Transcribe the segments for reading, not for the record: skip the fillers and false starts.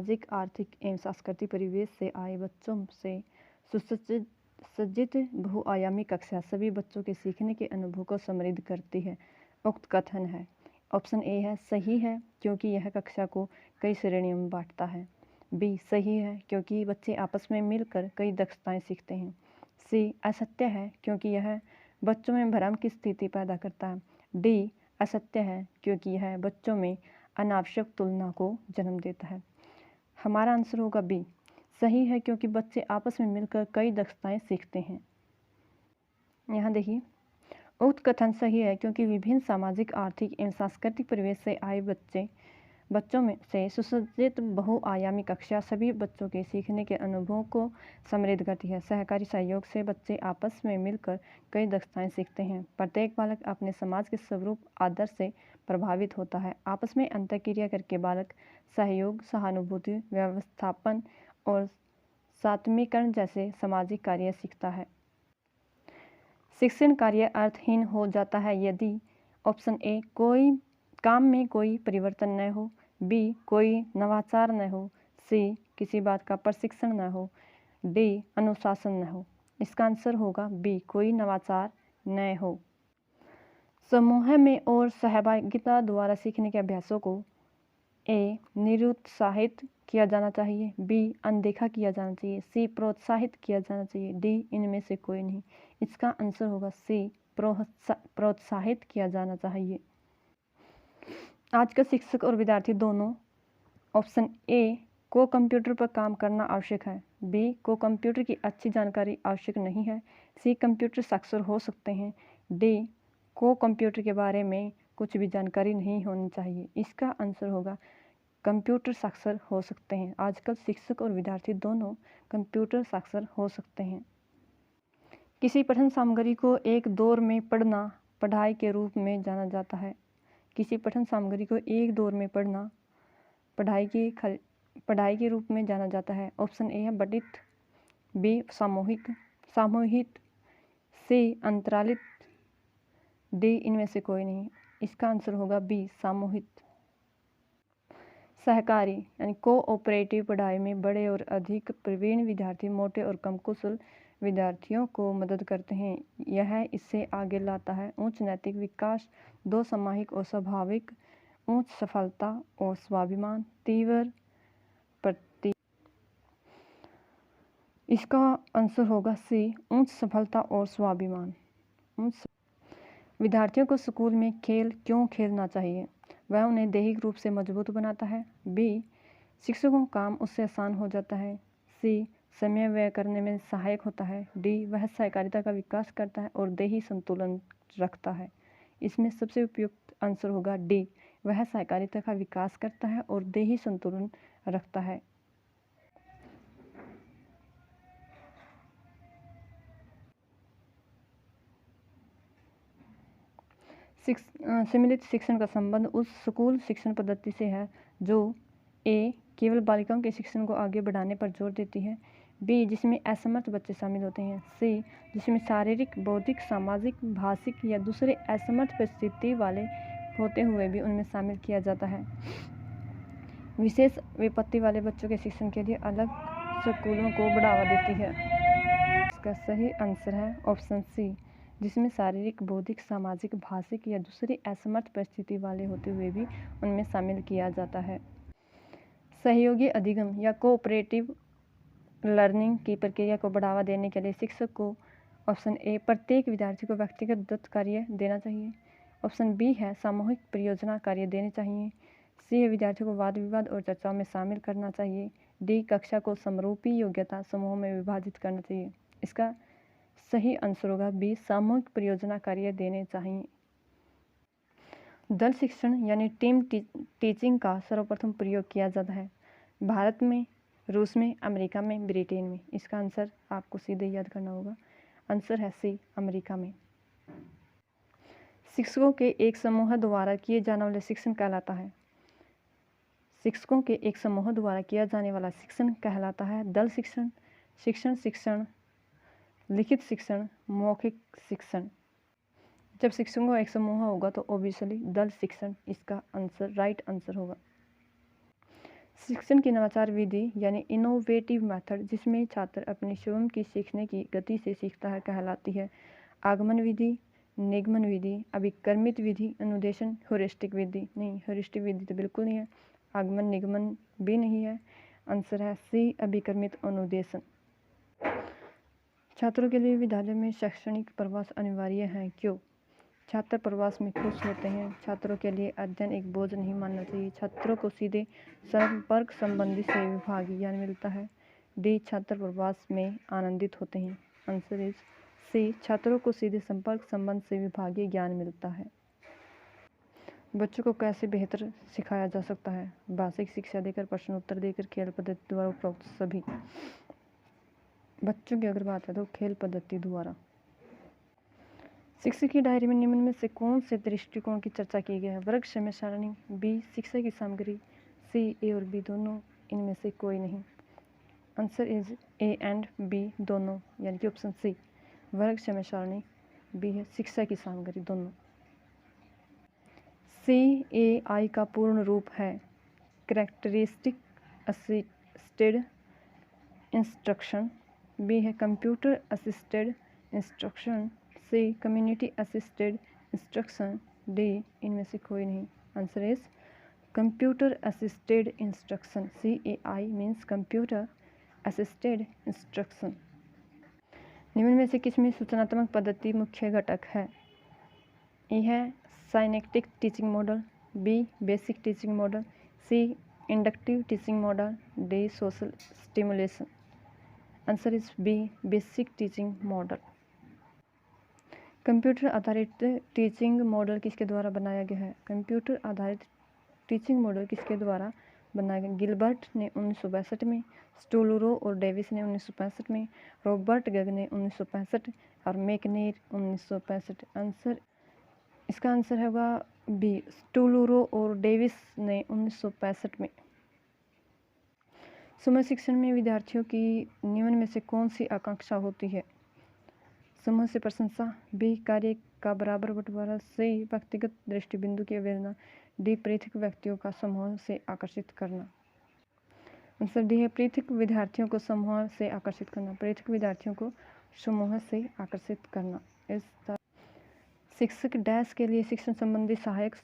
सामाजिक, आर्थिक एवं सांस्कृतिक परिवेश से आए बच्चों से सुसज्जित बहुआयामी कक्षा सभी बच्चों के सीखने के अनुभव को समृद्ध करती है। उक्त कथन है। ऑप्शन ए है सही है क्योंकि यह कक्षा को कई श्रेणियों में बांटता है। बी सही है क्योंकि बच्चे आपस में मिलकर कई दक्षताएं सीखते हैं। सी असत्य है क्योंकि यह बच्चों में भ्रम की स्थिति पैदा करता है। डी असत्य है क्योंकि यह बच्चों में अनावश्यक तुलना को जन्म देता है। हमारा आंसर होगा बी सही है क्योंकि बच्चे आपस में मिलकर कई दक्षताएं सीखते हैं। यहाँ देखिए, उक्त कथन सही है क्योंकि विभिन्न सामाजिक, आर्थिक एवं सांस्कृतिक परिवेश से आए बच्चों में से सुसज्जित बहुआयामी कक्षा सभी बच्चों के सीखने के अनुभवों को समृद्ध करती है। सहकारी सहयोग से बच्चे आपस में मिलकर कई दक्षताएं सीखते हैं। प्रत्येक बालक अपने समाज के स्वरूप आदर्श से प्रभावित होता है। आपस में अंतःक्रिया करके बालक सहयोग, सहानुभूति, व्यवस्थापन और सात्मीकरण जैसे सामाजिक कार्य सीखता है। शिक्षण कार्य अर्थहीन हो जाता है यदि ऑप्शन ए कोई काम में कोई परिवर्तन न हो, बी कोई नवाचार न हो, सी किसी बात का प्रशिक्षण न हो, डी अनुशासन न हो। इसका आंसर होगा बी कोई नवाचार न हो। समूह में और सहभागिता द्वारा सीखने के अभ्यासों को ए निरुत्साहित किया जाना चाहिए, बी अनदेखा किया जाना चाहिए, सी प्रोत्साहित किया जाना चाहिए, डी इनमें से कोई नहीं। इसका आंसर होगा सी प्रोत्साहित किया जाना चाहिए। आज का शिक्षक और विद्यार्थी दोनों ऑप्शन ए को कंप्यूटर पर काम करना आवश्यक है, बी को कंप्यूटर की अच्छी जानकारी आवश्यक नहीं है, सी कंप्यूटर साक्षर हो सकते हैं, डी को कंप्यूटर के बारे में कुछ भी जानकारी नहीं होनी चाहिए। इसका आंसर होगा कंप्यूटर साक्षर हो सकते हैं। आजकल शिक्षक और विद्यार्थी दोनों कंप्यूटर साक्षर हो सकते हैं। किसी पठन सामग्री को एक दौर में पढ़ना पढ़ाई के रूप में जाना जाता है। किसी पठन सामग्री को एक दौर में पढ़ना पढ़ाई के रूप में जाना जाता है। ऑप्शन ए है बढ़ित, बी सामूहिक, सी अंतरालित, डी इनमें से कोई नहीं। इसका आंसर होगा बी सामूहिक। सहकारी यानी कोऑपरेटिव पढ़ाई में बड़े और अधिक प्रवीण विद्यार्थी मोटे और कम कुशल विद्यार्थियों को मदद करते हैं। यह इससे आगे लाता है उच्च नैतिक विकास, दो सामाजिक और स्वाभाविक, उच्च सफलता और स्वाभिमान, तीव्र प्रति। इसका आंसर होगा सी उच्च सफलता और स्वाभिमान। विद्यार्थियों को स्कूल में खेल क्यों खेलना चाहिए? वह उन्हें दैहिक रूप से मजबूत बनाता है, बी शिक्षकों का काम उससे आसान हो जाता है, सी समय व्यय करने में सहायक होता है, डी वह सहकारिता का विकास करता है और देही संतुलन रखता है। इसमें सबसे उपयुक्त आंसर होगा डी वह सहकारिता का विकास करता है और देही संतुलन रखता है। सम्मिलित शिक्षण का संबंध उस स्कूल शिक्षण पद्धति से है जो ए केवल बालिकाओं के शिक्षण को आगे बढ़ाने पर जोर देती है, बी जिसमें असमर्थ बच्चे शामिल होते हैं, सी जिसमें शारीरिक, बौद्धिक, सामाजिक, भाषिक या दूसरे असमर्थ परिस्थिति वाले होते हुए भी उनमें शामिल किया जाता है। विशेष विपत्ति वाले बच्चों के शिक्षण के लिए अलग स्कूलों को बढ़ावा देती है। इसका सही आंसर है ऑप्शन सी जिसमें शारीरिक, बौद्धिक, सामाजिक, भाषिक या दूसरी असमर्थ परिस्थिति वाले होते हुए भी उनमें शामिल किया जाता है। सहयोगी अधिगम या कोऑपरेटिव लर्निंग की प्रक्रिया को बढ़ावा देने के लिए शिक्षक को ऑप्शन ए प्रत्येक विद्यार्थी को व्यक्तिगत दत्त कार्य देना चाहिए, ऑप्शन बी है सामूहिक परियोजना कार्य देने चाहिए, सी है विद्यार्थियों को वाद विवाद और चर्चाओं में शामिल करना चाहिए, डी कक्षा को समरूपी योग्यता समूह में विभाजित करना चाहिए। इसका सही आंसर होगा बी सामूहिक परियोजना कार्य देने चाहिए। दल शिक्षण यानी टीम टीचिंग का सर्वप्रथम प्रयोग किया जाता है भारत में, रूस में, अमेरिका में, ब्रिटेन में। इसका आंसर आपको सीधे याद करना होगा। आंसर है सी अमेरिका में। शिक्षकों के एक समूह द्वारा किए जाने वाले शिक्षण कहलाता है। शिक्षकों के एक समूह द्वारा किया जाने वाला शिक्षण कहलाता है दल शिक्षण, शिक्षण, लिखित शिक्षण, मौखिक शिक्षण। जब शिक्षकों का एक समूह होगा तो ऑब्वियसली दल शिक्षण इसका आंसर राइट आंसर होगा। शिक्षण की नवाचार विधि यानी इनोवेटिव मेथड, जिसमें छात्र अपने स्वयं की सीखने की गति से सीखता है, कहलाती है आगमन विधि, निगमन विधि, अभिक्रमित विधि, अनुदेशन, ह्यूरिस्टिक विधि। नहीं, ह्यूरिस्टिक विधि तो बिल्कुल नहीं है, आगमन निगमन भी नहीं है। आंसर है सी, अभिक्रमित अनुदेशन। छात्रों के लिए विद्यालय में शैक्षणिक प्रवास अनिवार्य है, क्यों? छात्र प्रवास में खुश होते हैं। छात्रों के लिए अध्ययन एक बोझ नहीं मानना चाहिए। छात्रों को सीधे संपर्क संबंधी से विभागीय ज्ञान मिलता है। डी, छात्र प्रवास में आनंदित होते हैं। आंसर इज सी, छात्रों को सीधे संपर्क संबंध से विभागीय ज्ञान मिलता है। बच्चों को कैसे बेहतर सिखाया जा सकता है? भाषिक शिक्षा देकर, प्रश्न उत्तर देकर, खेल पद्धति द्वारा, उपरोक्त सभी। बच्चों की अगर बात है तो खेल पद्धति द्वारा। शिक्षक की डायरी में निम्न में से कौन से दृष्टिकोण की चर्चा की गई है? वर्ग समय सारणी, बी, शिक्षा की सामग्री, सी, ए और बी दोनों, इनमें से कोई नहीं। Answer is A and B दोनों, यानी कि ऑप्शन सी, वर्ग समय सारणी, बी है शिक्षा की सामग्री, दोनों। CAI का पूर्ण रूप है कैरेक्टरिस्टिक असिस्टेड इंस्ट्रक्शन, बी है कंप्यूटर असिस्टेड इंस्ट्रक्शन, सी कम्युनिटी असिस्टेड इंस्ट्रक्शन, डी इनमें से कोई नहीं। Answer is computer assisted instruction. CAI means computer assisted instruction. निम्न में से किसमें सूचनात्मक पद्धति मुख्य घटक है? ए है cybernetic teaching model, B basic teaching model, C inductive teaching model, D social stimulation. Answer is B, basic teaching model. Computer आधारित टीचिंग मॉडल किसके द्वारा बनाया गया है? कंप्यूटर आधारित टीचिंग मॉडल किसके द्वारा बनाया गया? गिलबर्ट ने 1962 में, स्टोलरो और डेविस ने 1965 में, रॉबर्ट गग ने 1965 और मैकनेर 1965। आंसर, इसका आंसर होगा बी, स्टोलरो और डेविस ने 1965 में। समूह शिक्षण में विद्यार्थियों की निम्न में से कौन सी आकांक्षा होती है? समूह से प्रशंसा, बी कार्य का बराबर बंटवारा, सी व्यक्तिगत दृष्टिबिंदु की अवहेलना, डी पृथक व्यक्तियों का समूह से आकर्षित करना। आंसर डी है पृथक विद्यार्थियों को समूह से आकर्षित करना, पृथक विद्यार्थियों को समूह से आकर्षित करना। इस शिक्षक डैश के लिए शिक्षण संबंधी सहायक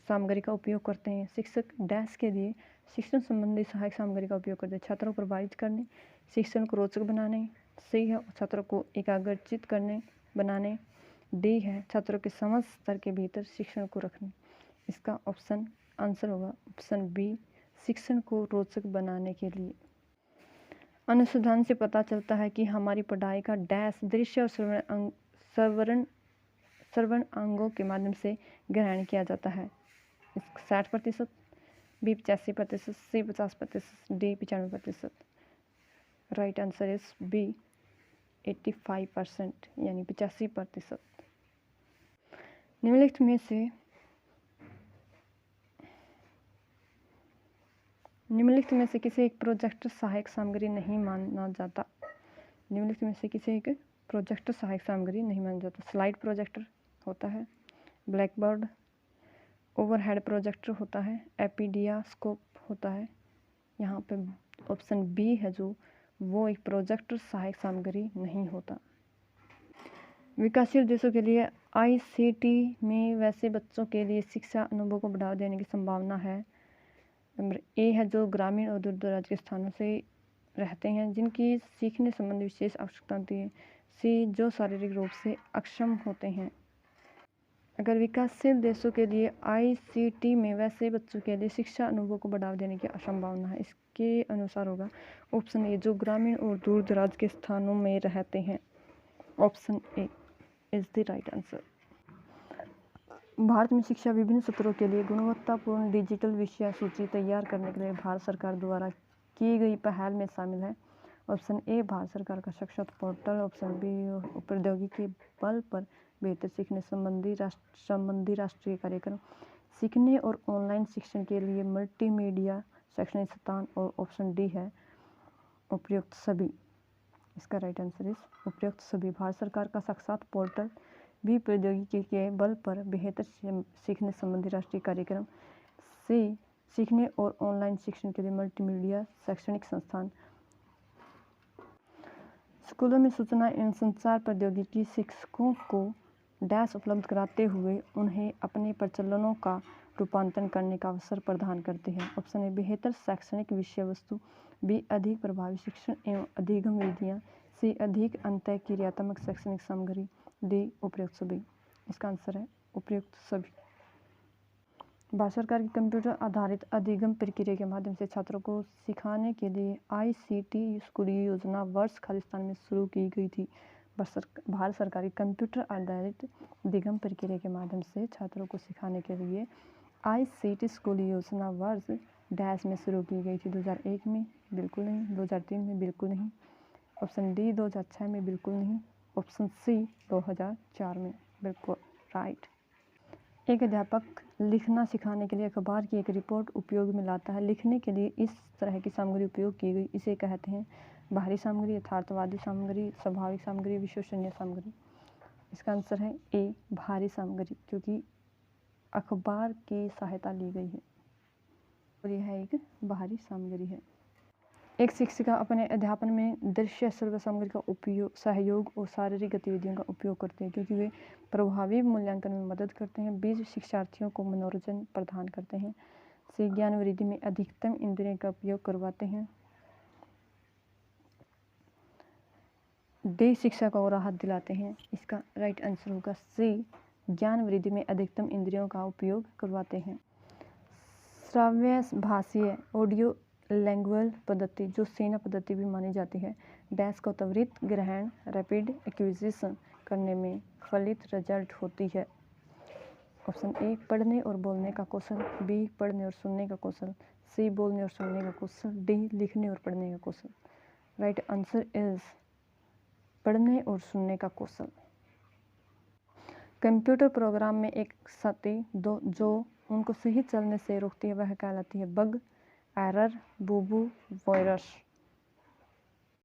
सामग्री का उपयोग करते हैं। शिक्षक डैश के लिए शिक्षण संबंधी सहायक सामग्री का उपयोग करते हैं। छात्रों को प्रभावित करने, शिक्षण को रोचक बनाने, सी है छात्रों को एकाग्रचित करने बनाने, डी है छात्रों के समझ स्तर के भीतर शिक्षण को रखने। इसका ऑप्शन आंसर होगा ऑप्शन बी, शिक्षण को रोचक बनाने के लिए। अनुसंधान से पता चलता है कि हमारी पढ़ाई का डैश दृश्य और श्रवण अंगों के माध्यम से ग्रहण किया जाता है। 60%, B 85%, C 50%, D 95%। Right answer is B 85%, यानी 85%। निम्नलिखित में से किसी एक प्रोजेक्ट सहायक सामग्री नहीं माना जाता। निम्नलिखित में से किसी एक प्रोजेक्टर सहायक सामग्री नहीं माना जाता। स्लाइड प्रोजेक्टर होता है, ब्लैक बोर्ड, ओवरहेड प्रोजेक्टर होता है, एपीडियास्कोप होता है। यहाँ पे ऑप्शन बी है जो वो एक प्रोजेक्टर सहायक सामग्री नहीं होता। विकासशील देशों के लिए ICT में वैसे बच्चों के लिए शिक्षा अनुभव को बढ़ावा देने की संभावना है। नंबर ए है जो ग्रामीण और दूर दराज के स्थानों से रहते हैं, जिनकी सीखने संबंधी विशेष आवश्यकता होती है। सी जो शारीरिक रूप से अक्षम होते हैं। अगर विकासशील देशों के लिए ICT में वैसे बच्चों के लिए शिक्षा अनुभव को बढ़ावा देने की संभावना है, इसके अनुसार होगा ऑप्शन ए जो ग्रामीण और दूर दराज के स्थानों में रहते हैं। Option A is the right answer. Bharat में शिक्षा विभिन्न सत्रों के लिए गुणवत्तापूर्ण डिजिटल विषय सूची तैयार करने के लिए भारत सरकार द्वारा की गई पहल में शामिल है। ऑप्शन ए भारत सरकार का साक्षात पोर्टल, ऑप्शन बी प्रौद्योगिकी के बल पर बेहतर सीखने संबंधी राष्ट्रीय कार्यक्रम, सीखने और ऑनलाइन शिक्षण के लिए मल्टीमीडिया शैक्षणिक स्थान, और ऑप्शन डी है उपयुक्त सभी। इसका राइट आंसर इज उपयुक्त सभी। भारत सरकार का साक्षात पोर्टल, बी प्रौद्योगिकी के बल पर बेहतर सीखने संबंधी राष्ट्रीय कार्यक्रम, सी सीखने और ऑनलाइन शिक्षण के लिए मल्टीमीडिया शैक्षणिक संस्थान। स्कूलों में सूचना एवं संचार प्रौद्योगिकी शिक्षकों को डैश उपलब्ध कराते हुए उन्हें अपने प्रचलनों का रूपांतरण करने का अवसर प्रदान करते हैं। ऑप्शन ए बेहतर शैक्षणिक विषय वस्तु, बी अधिक प्रभावी शिक्षण एवं अधिगम विधियाँ, सी अधिक अंतःक्रियात्मक शैक्षणिक सामग्री, डी उपयुक्त सभी। इसका आंसर है उपयुक्त सभी। भारत सरकार की कंप्यूटर आधारित अधिगम प्रक्रिया के माध्यम से छात्रों को सिखाने के लिए ICT स्कूली योजना वर्ष खालिस्तान में शुरू की गई थी। भारत सरकार की कंप्यूटर आधारित अधिगम प्रक्रिया के माध्यम से छात्रों को सिखाने के लिए ICT स्कूली योजना वर्ष डैश में शुरू की गई थी। 2001 में बिल्कुल नहीं, 2003 में बिल्कुल नहीं, ऑप्शन डी 2006 में बिल्कुल नहीं, ऑप्शन सी 2004 में बिल्कुल राइट। एक अध्यापक लिखना सिखाने के लिए अखबार की एक रिपोर्ट उपयोग में लाता है। लिखने के लिए इस तरह की सामग्री उपयोग की गई, इसे कहते हैं बाहरी सामग्री, यथार्थवादी सामग्री, स्वाभाविक सामग्री, विश्वसनीय सामग्री। इसका आंसर है ए बाहरी सामग्री, क्योंकि अखबार की सहायता ली गई है और यह एक बाहरी सामग्री है। एक शिक्षिका अपने अध्यापन में दृश्य श्रव्य सामग्री का उपयोग, सहयोग और शारीरिक गतिविधियों का उपयोग करते हैं, क्योंकि वे प्रभावी मूल्यांकन में मदद करते हैं। बीज शिक्षार्थियों को मनोरंजन प्रदान करते हैं। सी ज्ञान वृद्धि में अधिकतम इंद्रियों का उपयोग करवाते हैं। डी शिक्षा को राहत दिलाते हैं। इसका राइट आंसर होगा सी ज्ञान वृद्धि में अधिकतम इंद्रियों का उपयोग करवाते हैं। श्राव्य भाषीय ऑडियो लैंग्वेज पद्धति, जो सेना पद्धति भी मानी जाती है, डैश को त्वरित ग्रहण रैपिड एक्विजिशन करने में फलित रिजल्ट होती है। ऑप्शन ए पढ़ने और बोलने का कौशल, बी पढ़ने और सुनने का कौशल, सी बोलने और सुनने का कौशल, डी लिखने और पढ़ने का कौशल। राइट आंसर इज पढ़ने और सुनने का कौशल। कंप्यूटर प्रोग्राम में एक क्षति जो उनको सही चलने से रोकती है वह कहलाती है बग, एरर, बूबू, वायरस।